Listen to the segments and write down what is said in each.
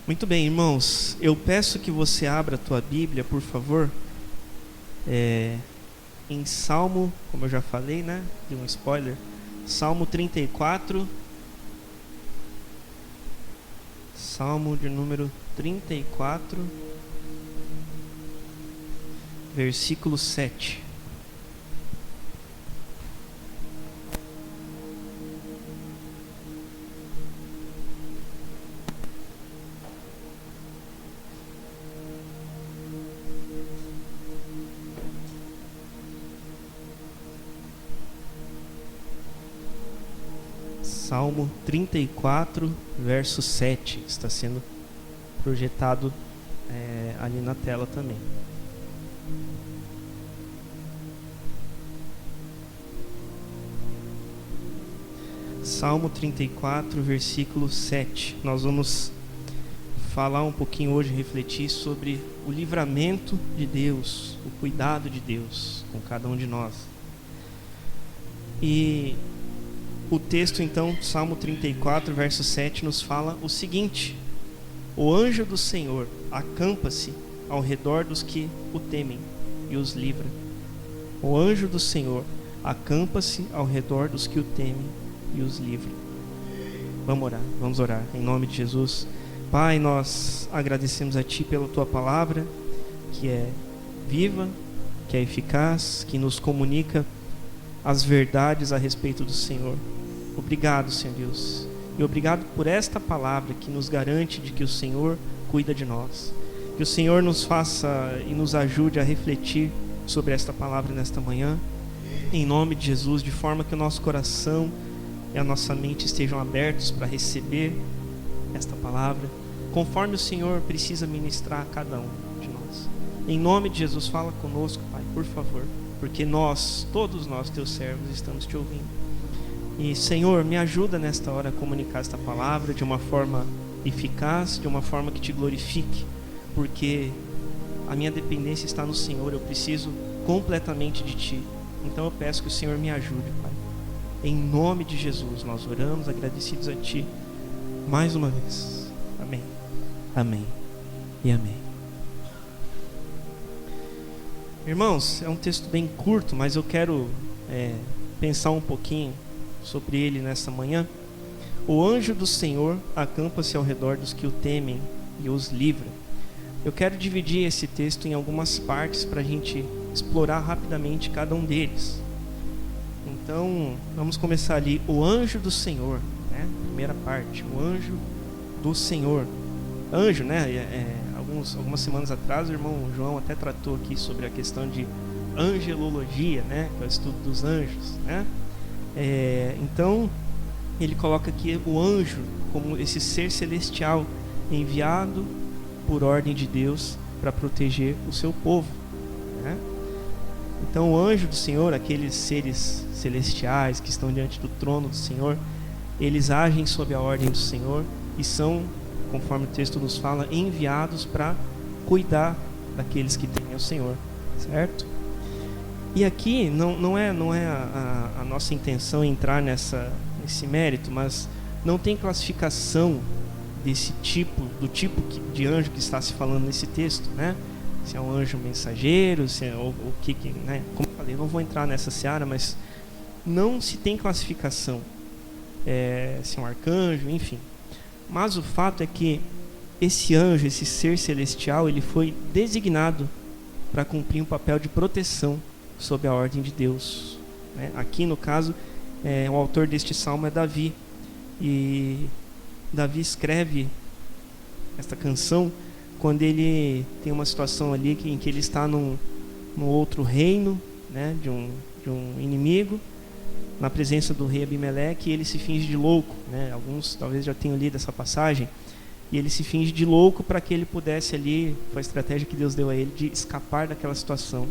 Muito bem, irmãos, eu peço que você abra a tua Bíblia, por favor, em Salmo, como eu já falei, né? Dei um spoiler. Salmo 34, Salmo de número 34, versículo 7. Salmo 34, verso 7, está sendo projetado ali na tela também. Salmo 34, versículo 7. Nós vamos falar um pouquinho hoje, refletir sobre o livramento de Deus, o cuidado de Deus com cada um de nós. E o texto, então, Salmo 34, verso 7, nos fala o seguinte: o anjo do Senhor acampa-se ao redor dos que o temem e os livra. O anjo do Senhor acampa-se ao redor dos que o temem e os livra. Vamos orar, em nome de Jesus. Pai, nós agradecemos a Ti pela Tua palavra, que é viva, que é eficaz, que nos comunica as verdades a respeito do Senhor. Obrigado, Senhor Deus, e obrigado por esta palavra que nos garante de que o Senhor cuida de nós. Que o Senhor nos faça e nos ajude a refletir sobre esta palavra nesta manhã, em nome de Jesus, de forma que o nosso coração e a nossa mente estejam abertos para receber esta palavra, conforme o Senhor precisa ministrar a cada um de nós. Em nome de Jesus, fala conosco, Pai, por favor, porque todos nós, Teus servos, estamos Te ouvindo. E, Senhor, me ajuda nesta hora a comunicar esta palavra de uma forma eficaz, de uma forma que Te glorifique, porque a minha dependência está no Senhor, eu preciso completamente de Ti. Então eu peço que o Senhor me ajude, Pai. Em nome de Jesus, nós oramos agradecidos a Ti mais uma vez. Amém. Amém e amém. Irmãos, é um texto bem curto, mas eu quero pensar um pouquinho sobre ele nessa manhã. O anjo do Senhor acampa-se ao redor dos que o temem e os livra. Eu quero dividir esse texto em algumas partes para a gente explorar rapidamente cada um deles. Então, vamos começar ali. O anjo do Senhor, né? Primeira parte, o anjo do Senhor. Anjo, né? Algumas semanas atrás o irmão João até tratou aqui sobre a questão de angelologia, né? Que é o estudo dos anjos, né? Então ele coloca aqui o anjo como esse ser celestial enviado por ordem de Deus para proteger o seu povo, né? Então o anjo do Senhor, aqueles seres celestiais que estão diante do trono do Senhor, eles agem sob a ordem do Senhor e são, conforme o texto nos fala, enviados para cuidar daqueles que temem ao Senhor, certo? E aqui não é a nossa intenção entrar nesse mérito, mas não tem classificação do tipo de anjo que está se falando nesse texto, né? Se é um anjo mensageiro, se é o que, né? Como eu falei, eu não vou entrar nessa seara, mas não se tem classificação, se é um arcanjo, enfim. Mas o fato é que esse anjo, esse ser celestial, ele foi designado para cumprir um papel de proteção sob a ordem de Deus, né? Aqui no caso, o autor deste salmo é Davi, e Davi escreve esta canção quando ele tem uma situação ali em que ele está num outro reino, né, de um inimigo, na presença do rei Abimeleque, e ele se finge de louco, né? Alguns talvez já tenham lido essa passagem, e ele se finge de louco para que ele pudesse ali, foi a estratégia que Deus deu a ele, de escapar daquela situação.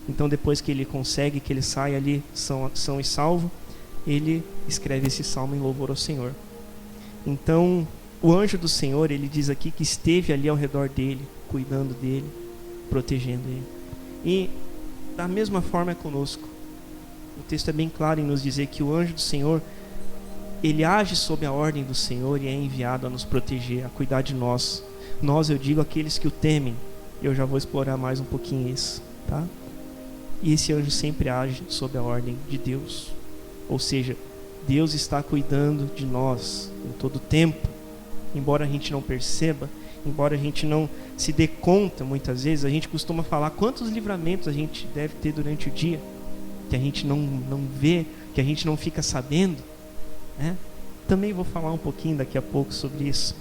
Então depois que ele consegue, que ele sai ali são e salvo, ele escreve esse salmo em louvor ao Senhor. Então o anjo do Senhor, ele diz aqui que esteve ali ao redor dele, cuidando dele, protegendo ele. E da mesma forma é conosco. O texto é bem claro em nos dizer que o anjo do Senhor, ele age sob a ordem do Senhor e é enviado a nos proteger, a cuidar de nós. Nós, eu digo, aqueles que o temem. Eu já vou explorar mais um pouquinho isso, tá? E esse anjo sempre age sob a ordem de Deus. Ou seja, Deus está cuidando de nós em todo o tempo. Embora a gente não perceba, embora a gente não se dê conta, muitas vezes, a gente costuma falar quantos livramentos a gente deve ter durante o dia, que a gente não vê, que a gente não fica sabendo, né? Também vou falar um pouquinho daqui a pouco sobre isso.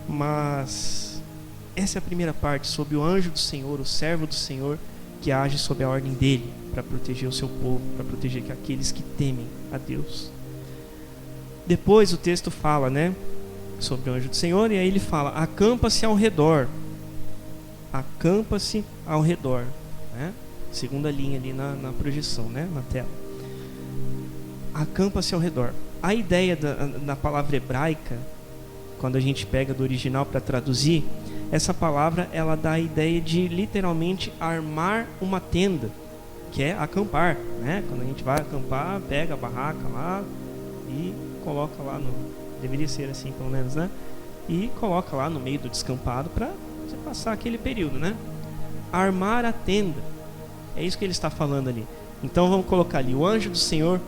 Mas essa é a primeira parte, sobre o anjo do Senhor, o servo do Senhor, que age sob a ordem dele, para proteger o seu povo, para proteger aqueles que temem a Deus. Depois o texto fala, né, sobre o anjo do Senhor, e aí ele fala: acampa-se ao redor. Acampa-se ao redor, né? Segunda linha ali na projeção, né, na tela. Acampa-se ao redor. A ideia da palavra hebraica, quando a gente pega do original para traduzir, essa palavra ela dá a ideia de literalmente armar uma tenda, que é acampar, né? Quando a gente vai acampar, pega a barraca lá e coloca lá deveria ser assim pelo menos, né? E coloca lá no meio do descampado para você passar aquele período, né? Armar a tenda, é isso que ele está falando ali. Então vamos colocar ali: o anjo do Senhor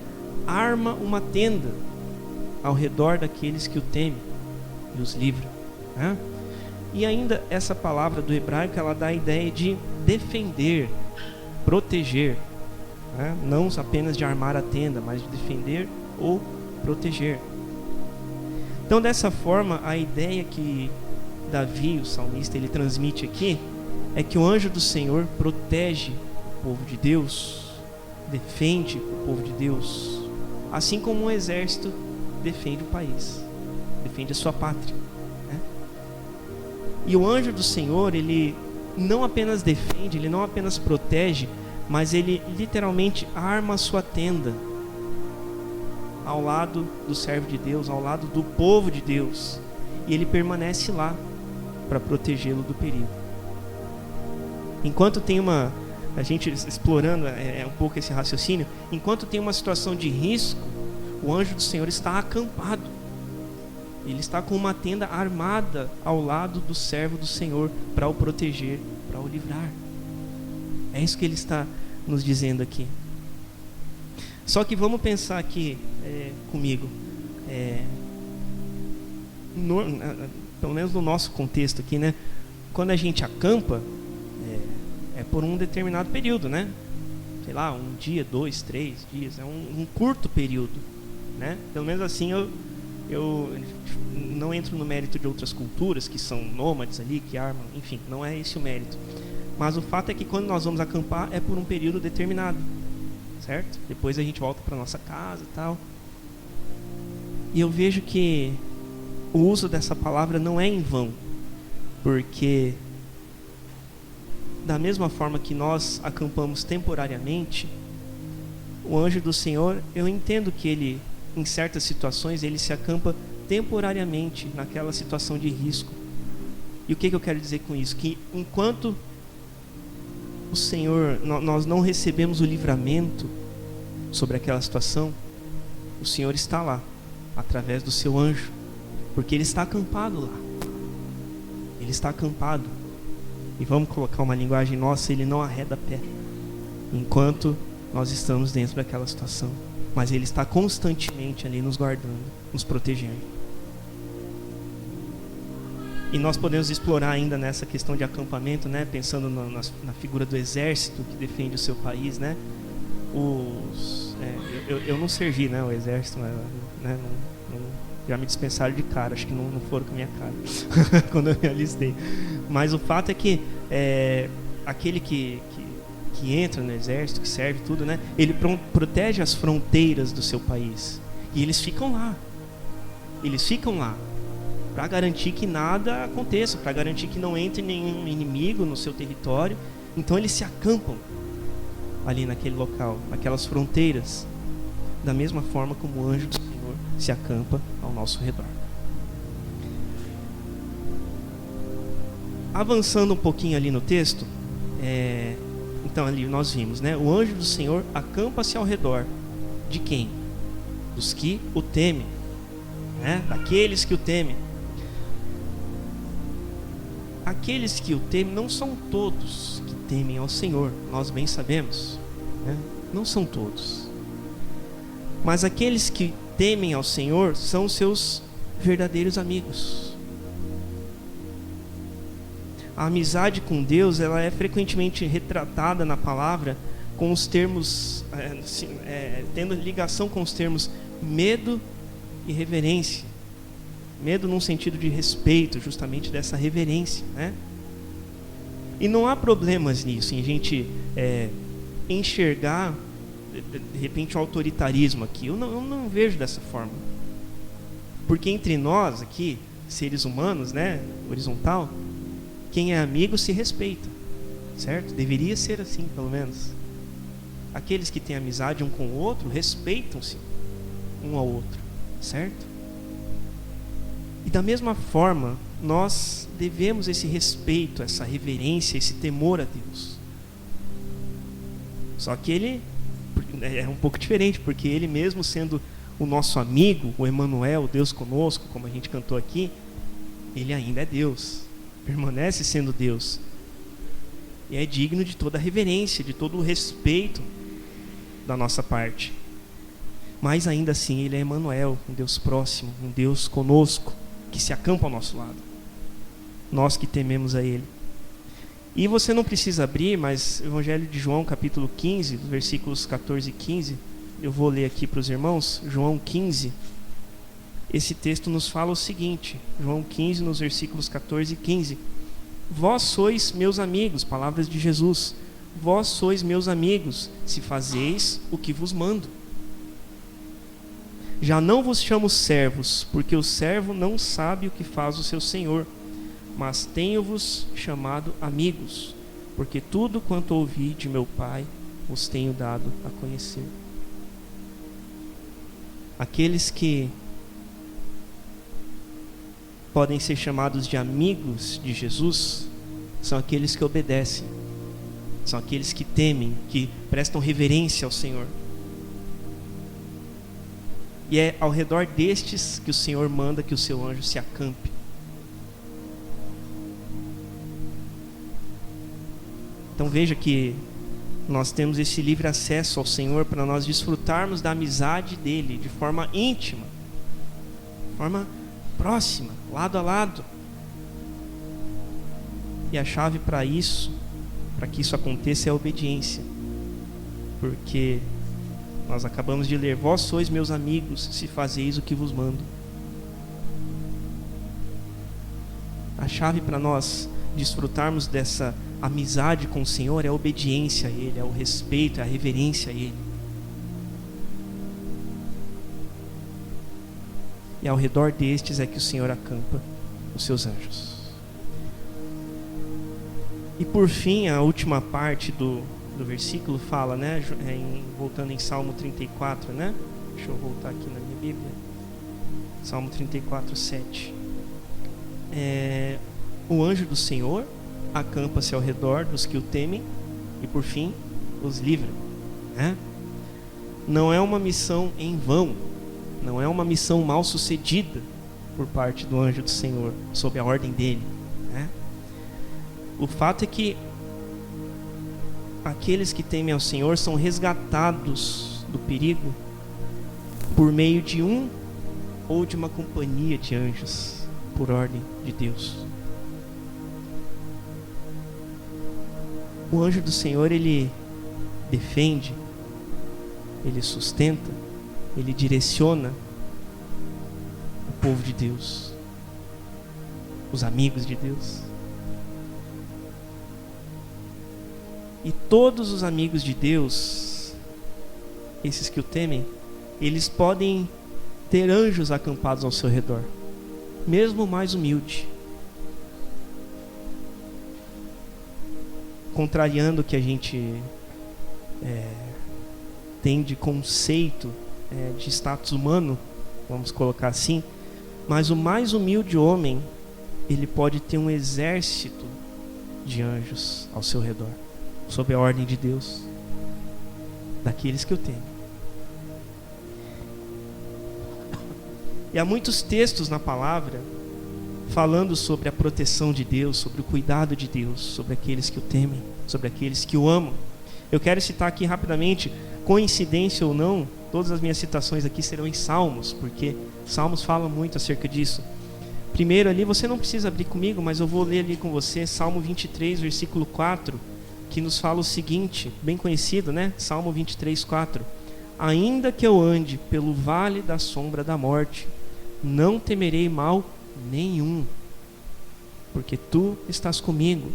arma uma tenda ao redor daqueles que o temem e os livra, né? E ainda essa palavra do hebraico, ela dá a ideia de defender, proteger, né? Não apenas de armar a tenda, mas de defender ou proteger. Então, dessa forma, a ideia que Davi, o salmista, ele transmite aqui é que o anjo do Senhor protege o povo de Deus, defende o povo de Deus, assim como um exército defende o país, defende a sua pátria, né? E o anjo do Senhor, ele não apenas defende, ele não apenas protege, mas ele literalmente arma a sua tenda ao lado do servo de Deus, ao lado do povo de Deus, e ele permanece lá para protegê-lo do perigo. Enquanto tem a gente explorando um pouco esse raciocínio, enquanto tem uma situação de risco, o anjo do Senhor está acampado, ele está com uma tenda armada ao lado do servo do Senhor para o proteger, para o livrar. É isso que ele está nos dizendo aqui. Só que vamos pensar aqui comigo, pelo menos no nosso contexto aqui, né? Quando a gente acampa, é por um determinado período, né? Sei lá, 1 dia, 2, 3 dias, é um curto período, né? Pelo menos assim eu não entro no mérito de outras culturas que são nômades ali, que armam, enfim, não é esse o mérito. Mas o fato é que quando nós vamos acampar é por um período determinado, certo? Depois a gente volta para nossa casa e tal. E eu vejo que o uso dessa palavra não é em vão, porque da mesma forma que nós acampamos temporariamente, o anjo do Senhor, eu entendo que ele, em certas situações, ele se acampa temporariamente naquela situação de risco. E o que eu quero dizer com isso? Que enquanto o Senhor, nós não recebemos o livramento sobre aquela situação, o Senhor está lá, através do seu anjo, porque ele está acampado lá. Ele está acampado. E vamos colocar uma linguagem nossa: ele não arreda pé enquanto nós estamos dentro daquela situação, mas ele está constantemente ali nos guardando, nos protegendo. E nós podemos explorar ainda nessa questão de acampamento, né? Pensando na figura do exército que defende o seu país, né? Eu não servi, né, o exército, né? Já me dispensaram de cara, acho que não foram com a minha cara quando eu me alistei. Mas o fato é que aquele que entra no exército, que serve tudo, né? Ele protege as fronteiras do seu país. E eles ficam lá. Eles ficam lá para garantir que nada aconteça, para garantir que não entre nenhum inimigo no seu território. Então eles se acampam ali naquele local, naquelas fronteiras, da mesma forma como o anjo do Senhor se acampa ao nosso redor. Avançando um pouquinho ali no texto, então ali nós vimos, né? O anjo do Senhor acampa-se ao redor de quem? Dos que o temem, né? Daqueles que o temem. aqueles que o temem não são todos que temem ao Senhor, nós bem sabemos, né? Não são todos. Mas aqueles que temem ao Senhor são seus verdadeiros amigos. A amizade com Deus, ela é frequentemente retratada na palavra com os termos, tendo ligação com os termos medo e reverência. Medo num sentido de respeito, justamente dessa reverência, né? E não há problemas nisso, em a gente enxergar, de repente, o autoritarismo aqui. Eu não vejo dessa forma. Porque entre nós aqui, seres humanos, né, horizontal, quem é amigo se respeita, certo? Deveria ser assim, pelo menos. Aqueles que têm amizade um com o outro, respeitam-se um ao outro, certo? E da mesma forma, nós devemos esse respeito, essa reverência, esse temor a Deus. Só que ele é um pouco diferente, porque ele mesmo sendo o nosso amigo, o Emmanuel, Deus conosco, como a gente cantou aqui, ele ainda é Deus, permanece sendo Deus. E é digno de toda a reverência, de todo o respeito da nossa parte. Mas ainda assim ele é Emmanuel, um Deus próximo, um Deus conosco, que se acampa ao nosso lado. Nós que tememos a Ele. E você não precisa abrir, mas Evangelho de João, capítulo 15, versículos 14 e 15, eu vou ler aqui para os irmãos. João 15, esse texto nos fala o seguinte, João 15, nos versículos 14 e 15: Vós sois meus amigos, palavras de Jesus, vós sois meus amigos, se fazeis o que vos mando. Já não vos chamo servos, porque o servo não sabe o que faz o seu senhor, mas tenho-vos chamado amigos, porque tudo quanto ouvi de meu Pai vos tenho dado a conhecer. Aqueles que podem ser chamados de amigos de Jesus são aqueles que obedecem, são aqueles que temem, que prestam reverência ao Senhor. E é ao redor destes que o Senhor manda que o seu anjo se acampe. Então veja que nós temos esse livre acesso ao Senhor para nós desfrutarmos da amizade dele de forma íntima, de forma próxima, lado a lado. E a chave para isso, para que isso aconteça, é a obediência. Porque nós acabamos de ler: vós sois meus amigos, se fazeis o que vos mando. A chave para nós desfrutarmos dessa amizade com o Senhor é a obediência a Ele, é o respeito, é a reverência a Ele. E ao redor destes é que o Senhor acampa os seus anjos. E por fim, a última parte do versículo fala, né, voltando em Salmo 34, né? Deixa eu voltar aqui na minha Bíblia. Salmo 34, 7. O anjo do Senhor acampa-se ao redor dos que o temem e por fim os livra, né? Não é uma missão em vão, não é uma missão mal sucedida por parte do anjo do Senhor, sob a ordem dele, né? O fato é que aqueles que temem ao Senhor são resgatados do perigo por meio de um ou de uma companhia de anjos, por ordem de Deus. O anjo do Senhor, ele defende, ele sustenta, ele direciona o povo de Deus, os amigos de Deus. E todos os amigos de Deus, esses que o temem, eles podem ter anjos acampados ao seu redor, mesmo o mais humilde. Contrariando o que a gente tem de conceito de status humano, vamos colocar assim, mas o mais humilde homem, ele pode ter um exército de anjos ao seu redor, sob a ordem de Deus, daqueles que o temem. E há muitos textos na palavra falando sobre a proteção de Deus, sobre o cuidado de Deus, sobre aqueles que o temem, sobre aqueles que o amam. Eu quero citar aqui rapidamente, coincidência ou não, todas as minhas citações aqui serão em Salmos, porque Salmos fala muito acerca disso. Primeiro ali, você não precisa abrir comigo, mas eu vou ler ali com você, Salmo 23, versículo 4, que nos fala o seguinte, bem conhecido, né? Salmo 23, 4. Ainda que eu ande pelo vale da sombra da morte, não temerei mal nenhum, porque tu estás comigo.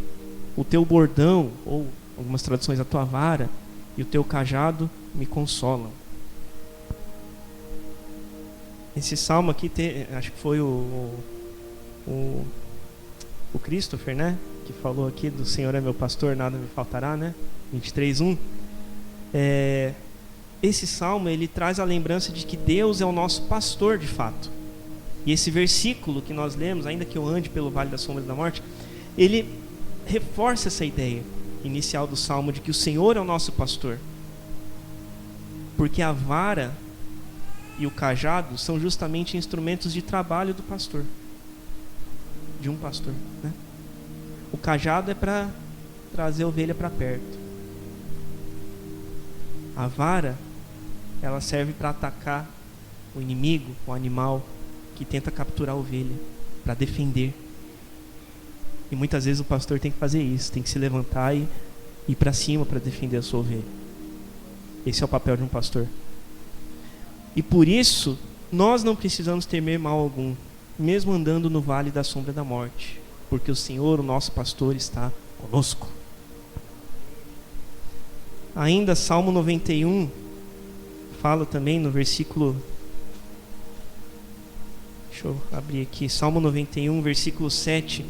O teu bordão, ou algumas traduções, a tua vara e o teu cajado me consolam. Esse salmo aqui, acho que foi o Christopher, né? Que falou aqui do Senhor é meu pastor, nada me faltará, né? 23:1. Esse salmo, ele traz a lembrança de que Deus é o nosso pastor de fato. E esse versículo que nós lemos, ainda que eu ande pelo vale da sombra da morte, ele reforça essa ideia inicial do salmo de que o Senhor é o nosso pastor. Porque a vara e o cajado são justamente instrumentos de trabalho do pastor, de um pastor, né? O cajado é para trazer a ovelha para perto. A vara, ela serve para atacar o inimigo, o animal que tenta capturar a ovelha, para defender. E muitas vezes o pastor tem que fazer isso, tem que se levantar e ir para cima para defender a sua ovelha. Esse é o papel de um pastor. E por isso, nós não precisamos temer mal algum, mesmo andando no vale da sombra da morte, porque o Senhor, o nosso pastor, está conosco. Ainda Salmo 91 fala também no versículo, deixa eu abrir aqui, Salmo 91, versículo 7.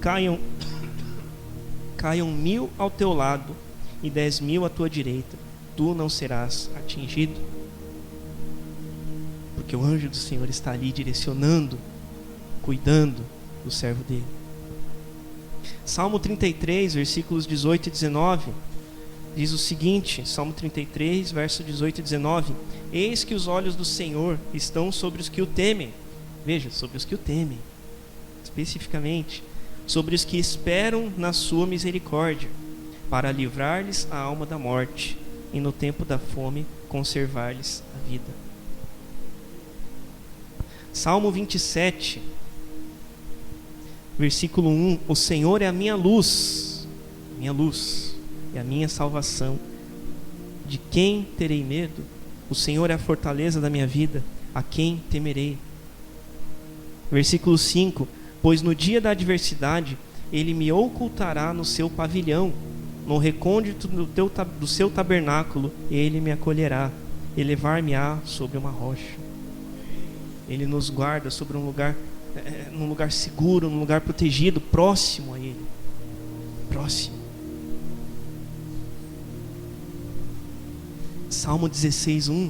Caiam 1000 ao teu lado e 10.000 à tua direita, tu não serás atingido. Porque o anjo do Senhor está ali direcionando, cuidando do servo dele. Salmo 33, versículos 18 e 19, diz o seguinte, Salmo 33, verso 18 e 19: Eis que os olhos do Senhor estão sobre os que o temem. Veja, sobre os que o temem, especificamente, sobre os que esperam na sua misericórdia, para livrar-lhes a alma da morte, e no tempo da fome conservar-lhes a vida. Salmo 27, versículo 1: O Senhor é a minha luz e a minha salvação. De quem terei medo? O Senhor é a fortaleza da minha vida, a quem temerei? Versículo 5: Pois no dia da adversidade ele me ocultará no seu pavilhão, no recôndito do seu tabernáculo ele me acolherá, elevar-me-á sobre uma rocha. Ele nos guarda sobre num lugar seguro, num lugar protegido, próximo a ele. Próximo. Salmo 16:1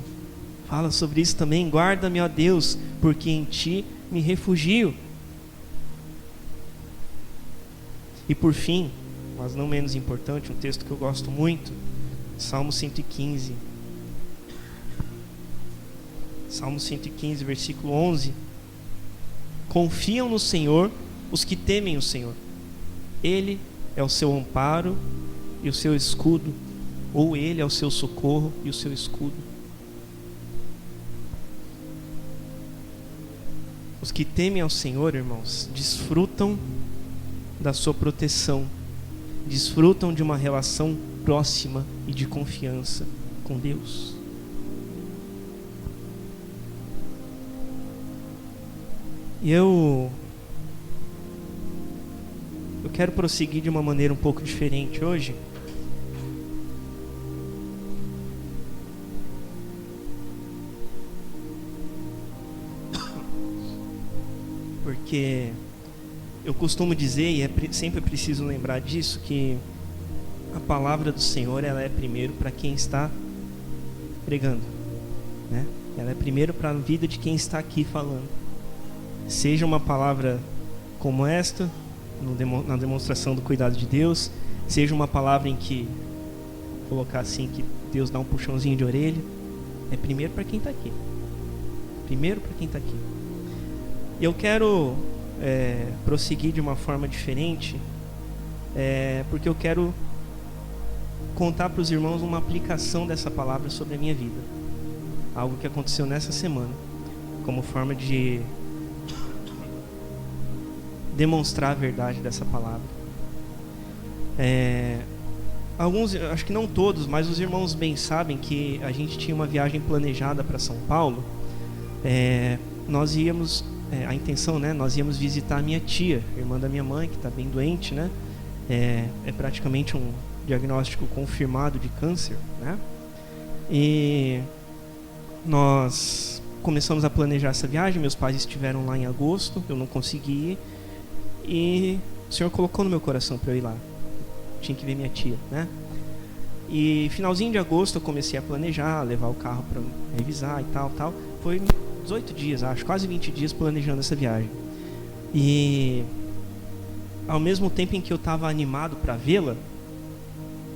fala sobre isso também. Guarda-me, ó Deus, porque em ti me refugio. E por fim, mas não menos importante, um texto que eu gosto muito, Salmo 115. Salmo 115, versículo 11: Confiam no Senhor os que temem o Senhor. Ele é o seu amparo e o seu escudo, ou Ele é o seu socorro e o seu escudo. Os que temem ao Senhor, irmãos, desfrutam da sua proteção, desfrutam de uma relação próxima e de confiança com Deus. E eu quero prosseguir de uma maneira um pouco diferente hoje. Porque eu costumo dizer, e sempre preciso lembrar disso, que a palavra do Senhor, ela é primeiro para quem está pregando, né? Ela é primeiro para a vida de quem está aqui falando. Seja uma palavra como esta, na demonstração do cuidado de Deus, seja uma palavra em que, colocar assim, que Deus dá um puxãozinho de orelha, é primeiro para quem está aqui. Primeiro para quem está aqui. E eu quero prosseguir de uma forma diferente, porque eu quero contar para os irmãos uma aplicação dessa palavra sobre a minha vida. Algo que aconteceu nessa semana, como forma de demonstrar a verdade dessa palavra. Alguns, acho que não todos, mas os irmãos bem sabem que a gente tinha uma viagem planejada para São Paulo. Nós íamos, a intenção, né? Nós íamos visitar a minha tia, irmã da minha mãe, que está bem doente, né? É praticamente um diagnóstico confirmado de câncer, né? E nós começamos a planejar essa viagem. Meus pais estiveram lá em agosto, eu não consegui ir, e o Senhor colocou no meu coração para eu ir lá. Tinha que ver minha tia, né? E finalzinho de agosto eu comecei a planejar, levar o carro para revisar e tal. Foi 18 dias, acho, quase 20 dias planejando essa viagem. E ao mesmo tempo em que eu estava animado para vê-la,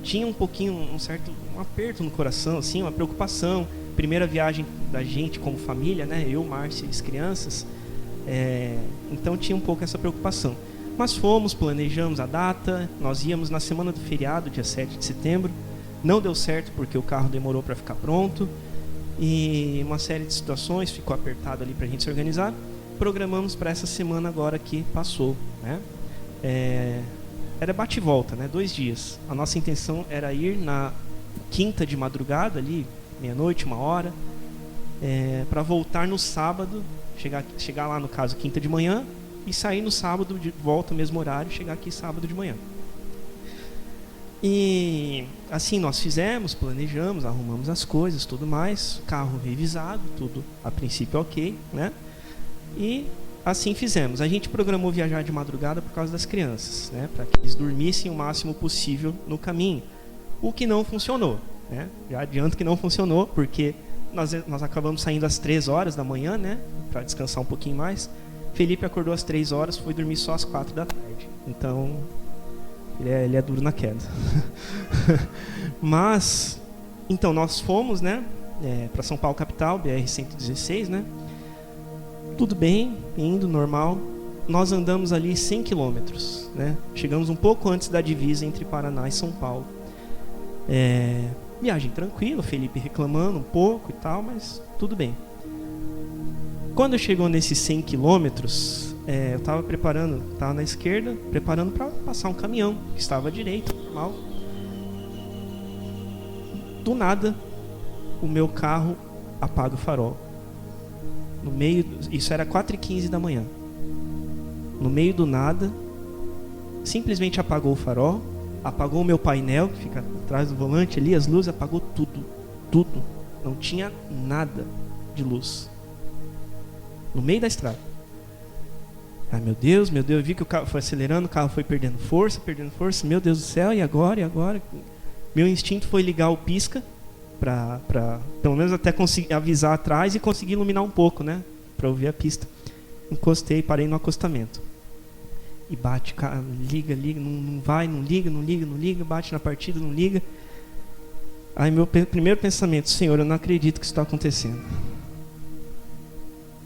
tinha um certo aperto no coração, assim, uma preocupação. Primeira viagem da gente como família, né? Eu, Márcia e as crianças. Então tinha um pouco essa preocupação. Mas fomos, planejamos a data. Nós íamos na semana do feriado, dia 7 de setembro. Não deu certo porque o carro demorou para ficar pronto. E uma série de situações, ficou apertado ali para a gente se organizar. Programamos para essa semana agora que passou, né? Era bate e volta, né? 2 dias. A nossa intenção era ir na quinta de madrugada, ali, meia-noite, 1h, para voltar no sábado, chegar lá, no caso, quinta de manhã, e sair no sábado de volta, mesmo horário, chegar aqui sábado de manhã. E assim nós fizemos, planejamos, arrumamos as coisas, tudo mais, carro revisado, tudo a princípio ok, né? E assim fizemos. A gente programou viajar de madrugada por causa das crianças, né? Para que eles dormissem o máximo possível no caminho. O que não funcionou, né? Já adianto que não funcionou, porque nós acabamos saindo às 3h da manhã, né? Para descansar um pouquinho mais. Felipe acordou às 3h, foi dormir só às 4h. Então, ele é duro na queda. Mas, então, nós fomos, né? Para São Paulo capital, BR-116, né? Tudo bem, indo, normal. Nós andamos ali 100 quilômetros, né? Chegamos um pouco antes da divisa entre Paraná e São Paulo. Viagem tranquila, Felipe reclamando um pouco e tal, mas tudo bem. Quando chegou nesses 100 quilômetros, eu estava na esquerda, preparando para passar um caminhão, que estava à direita, normal. Do nada, o meu carro apaga o farol. Isso era 4h15 da manhã. No meio do nada, simplesmente apagou o farol, apagou o meu painel, que fica atrás do volante ali, as luzes, apagou tudo. Não tinha nada de luz. No meio da estrada. Ai, meu Deus, eu vi que o carro foi acelerando, o carro foi perdendo força, meu Deus do céu, e agora? Meu instinto foi ligar o pisca, para pelo menos até conseguir avisar atrás e conseguir iluminar um pouco, né? Para eu ver a pista. Encostei, parei no acostamento. E bate, liga, não vai, não liga, bate na partida, não liga. Aí meu primeiro pensamento: Senhor, eu não acredito que isso está acontecendo.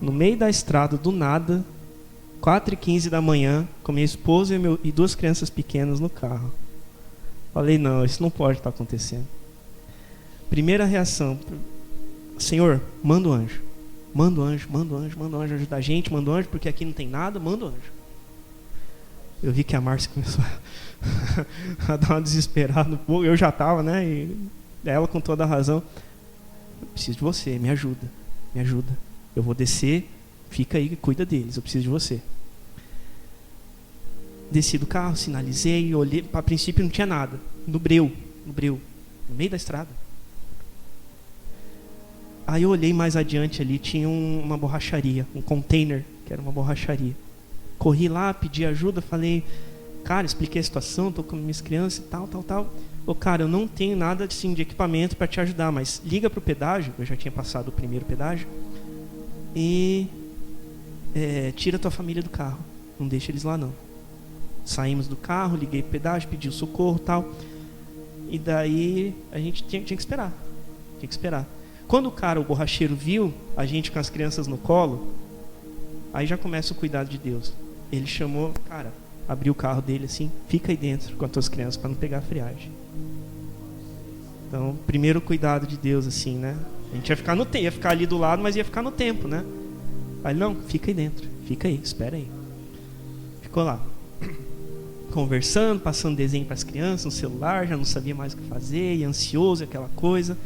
No meio da estrada, do nada, 4h15 da manhã, com minha esposa e 2 crianças pequenas no carro. Falei, não, isso não pode estar acontecendo. Primeira reação: Senhor, manda o anjo. Manda o anjo ajudar a gente, manda o anjo, porque aqui não tem nada, manda o anjo. Eu vi que a Márcia começou a dar uma desesperada um pouco. Eu já estava, né? E ela com toda a razão: eu preciso de você, me ajuda. Eu vou descer, fica aí, cuida deles, eu preciso de você. Desci do carro, sinalizei, olhei, a princípio não tinha nada. No breu, no meio da estrada. Aí eu olhei mais adiante ali, tinha uma borracharia, um container, que era uma borracharia. Corri lá, pedi ajuda, falei, cara, expliquei a situação, tô com minhas crianças e tal. Ô, cara, eu não tenho nada assim, de equipamento para te ajudar, mas liga pro pedágio, eu já tinha passado o primeiro pedágio, e tira tua família do carro, não deixa eles lá não. Saímos do carro, liguei pro pedágio, pedi o socorro e tal, e daí a gente tinha que esperar. Quando o borracheiro viu a gente com as crianças no colo, aí já começa o cuidado de Deus. Ele chamou, cara, abriu o carro dele assim, fica aí dentro com as tuas crianças para não pegar a friagem. Então, primeiro cuidado de Deus, assim, né? A gente ia ficar ali do lado, mas ia ficar no tempo, né? Aí não, fica aí dentro, fica aí, espera aí. Ficou lá, conversando, passando desenho para as crianças no celular, já não sabia mais o que fazer, e ansioso, aquela coisa.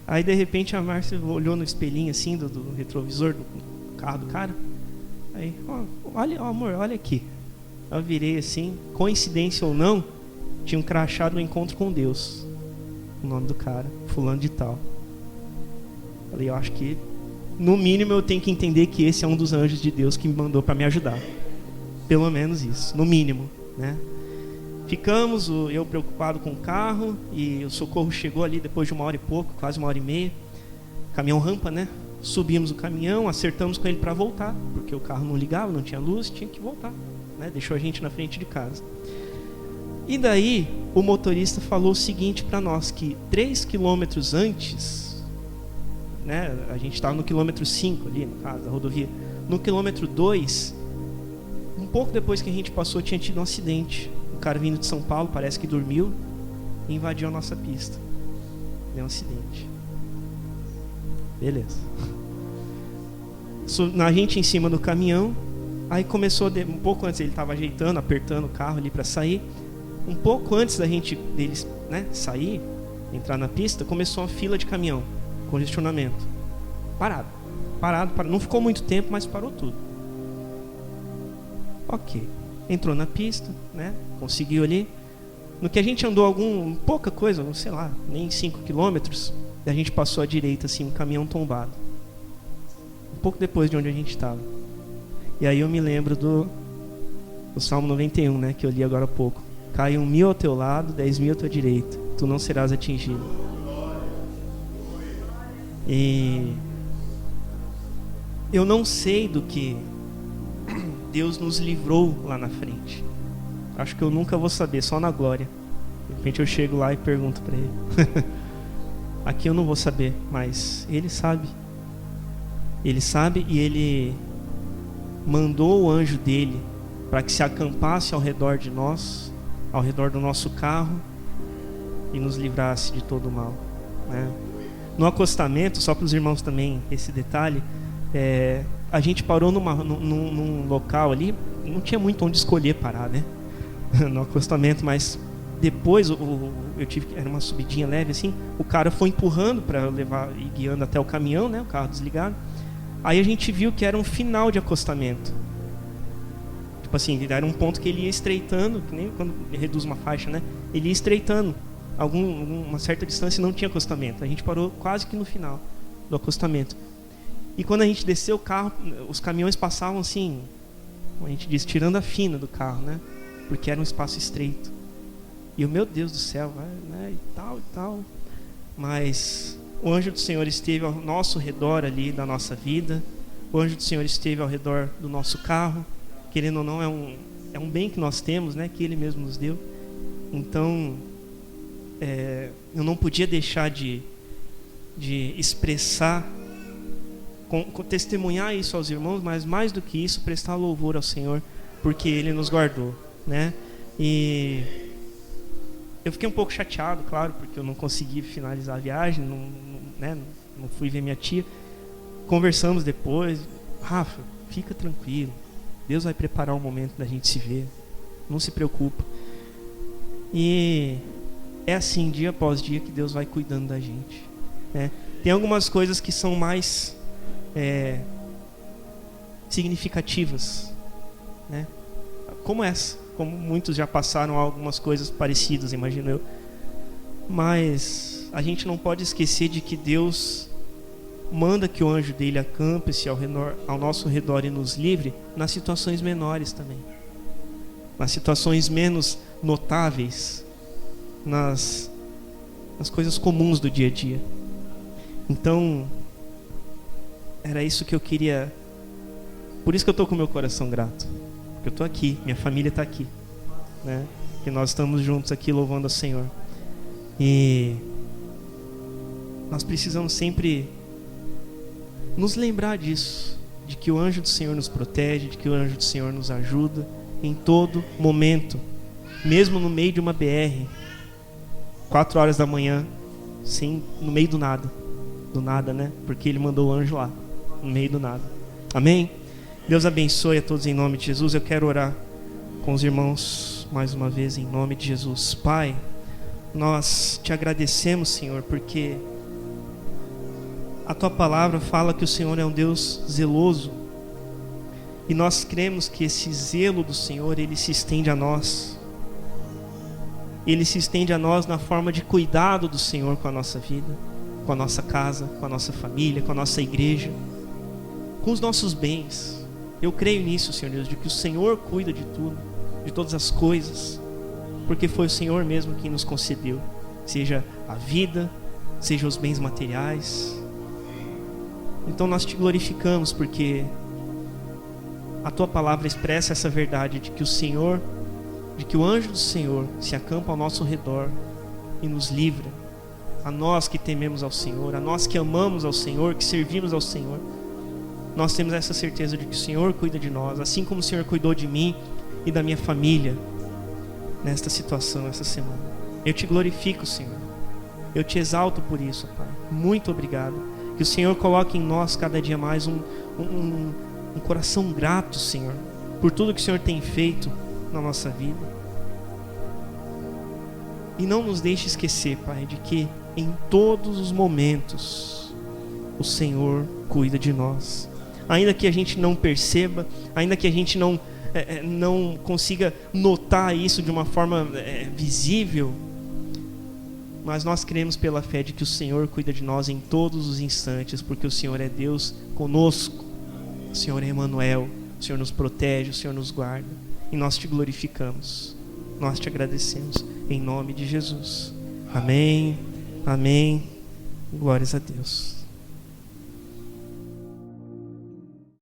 Aí de repente a Márcia olhou no espelhinho assim do retrovisor do carro do cara. Aí, olha, amor, olha aqui. Eu virei assim, coincidência ou não, tinha um crachá do encontro com Deus. O nome do cara, fulano de tal. Falei, eu acho que no mínimo eu tenho que entender que esse é um dos anjos de Deus que me mandou para me ajudar. Pelo menos isso, no mínimo, né? Ficamos, eu preocupado com o carro, e o socorro chegou ali depois de 1 hora e pouco, quase 1h30. Caminhão rampa, né? Subimos o caminhão, acertamos com ele para voltar, porque o carro não ligava, não tinha luz, tinha que voltar, né? Deixou a gente na frente de casa. E daí o motorista falou o seguinte para nós, que 3 quilômetros antes, né? A gente estava no quilômetro 5 ali, no caso da rodovia. No quilômetro 2, um pouco depois que a gente passou, tinha tido um acidente. O cara vindo de São Paulo, parece que dormiu e invadiu a nossa pista. Deu um acidente. Beleza. A gente em cima do caminhão. Aí começou, um pouco antes, ele estava ajeitando, apertando o carro ali para sair. Um pouco antes deles, né, sair, entrar na pista, começou uma fila de caminhão, congestionamento. Parado. Não ficou muito tempo, mas parou tudo. Ok. Entrou na pista, né? Conseguiu ali. No que a gente andou pouca coisa, sei lá, nem 5 quilômetros, a gente passou à direita, assim, um caminhão tombado. Um pouco depois de onde a gente estava. E aí eu me lembro do Salmo 91, né? Que eu li agora há pouco. Caiam 1.000 ao teu lado, 10.000 à tua direita. Tu não serás atingido. E eu não sei do que Deus nos livrou lá na frente. Acho que eu nunca vou saber, só na glória. De repente eu chego lá e pergunto para ele. Aqui eu não vou saber, mas ele sabe. Ele sabe, e ele mandou o anjo dele para que se acampasse ao redor de nós, ao redor do nosso carro, e nos livrasse de todo o mal, né? No acostamento, só para os irmãos também, esse detalhe, a gente parou num local ali, não tinha muito onde escolher parar, né? No acostamento, mas depois era uma subidinha leve assim, o cara foi empurrando para levar e guiando até o caminhão, né? O carro desligado. Aí a gente viu que era um final de acostamento. Tipo assim, era um ponto que ele ia estreitando, que nem quando reduz uma faixa, né? Ele ia estreitando uma certa distância e não tinha acostamento. A gente parou quase que no final do acostamento. E quando a gente desceu o carro, os caminhões passavam assim, como a gente diz, tirando a fina do carro, né? Porque era um espaço estreito. E o meu Deus do céu, né? E tal. Mas o anjo do Senhor esteve ao nosso redor ali da nossa vida. O anjo do Senhor esteve ao redor do nosso carro. Querendo ou não, é um bem que nós temos, né? Que Ele mesmo nos deu. Então, eu não podia deixar de expressar, testemunhar isso aos irmãos, mas mais do que isso, prestar louvor ao Senhor, porque Ele nos guardou, né? E eu fiquei um pouco chateado, claro, porque eu não consegui finalizar a viagem, não fui ver minha tia. Conversamos depois. Rafa, fica tranquilo, Deus vai preparar o momento da gente se ver, não se preocupa. E é assim, dia após dia, que Deus vai cuidando da gente, né? Tem algumas coisas que são mais significativas, né? Como essa, como muitos já passaram algumas coisas parecidas, imagino eu. Mas a gente não pode esquecer de que Deus manda que o anjo dele acampe-se ao nosso redor e nos livre nas situações menores também, nas situações menos notáveis, nas coisas comuns do dia a dia. Então, era isso que eu queria. Por isso que eu estou com o meu coração grato, porque eu estou aqui, minha família está aqui, né? Que nós estamos juntos aqui louvando ao Senhor. E nós precisamos sempre nos lembrar disso, de que o anjo do Senhor nos protege, de que o anjo do Senhor nos ajuda em todo momento, mesmo no meio de uma BR, 4 horas da manhã, sim, no meio do nada, né? Porque Ele mandou o anjo lá, no meio do nada. Amém? Deus abençoe a todos em nome de Jesus. Eu quero orar com os irmãos mais uma vez em nome de Jesus. Pai, nós te agradecemos, Senhor, porque a Tua palavra fala que o Senhor é um Deus zeloso, e nós cremos que esse zelo do Senhor, Ele se estende a nós. Ele se estende a nós na forma de cuidado do Senhor com a nossa vida, com a nossa casa, com a nossa família, com a nossa igreja, com os nossos bens. Eu creio nisso, Senhor Deus, de que o Senhor cuida de tudo, de todas as coisas, porque foi o Senhor mesmo quem nos concedeu, seja a vida, seja os bens materiais. Então nós te glorificamos porque a Tua palavra expressa essa verdade de que o Senhor, de que o anjo do Senhor se acampa ao nosso redor e nos livra, a nós que tememos ao Senhor, a nós que amamos ao Senhor, que servimos ao Senhor. Nós temos essa certeza de que o Senhor cuida de nós, assim como o Senhor cuidou de mim e da minha família nesta situação, essa semana. Eu te glorifico, Senhor. Eu te exalto por isso, Pai. Muito obrigado. Que o Senhor coloque em nós cada dia mais um coração grato, Senhor, por tudo que o Senhor tem feito na nossa vida. E não nos deixe esquecer, Pai, de que em todos os momentos o Senhor cuida de nós. Ainda que a gente não perceba, ainda que a gente não consiga notar isso de uma forma visível, mas nós cremos pela fé de que o Senhor cuida de nós em todos os instantes, porque o Senhor é Deus conosco, o Senhor é Emmanuel, o Senhor nos protege, o Senhor nos guarda, e nós te glorificamos, nós te agradecemos, em nome de Jesus. Amém, amém, glórias a Deus.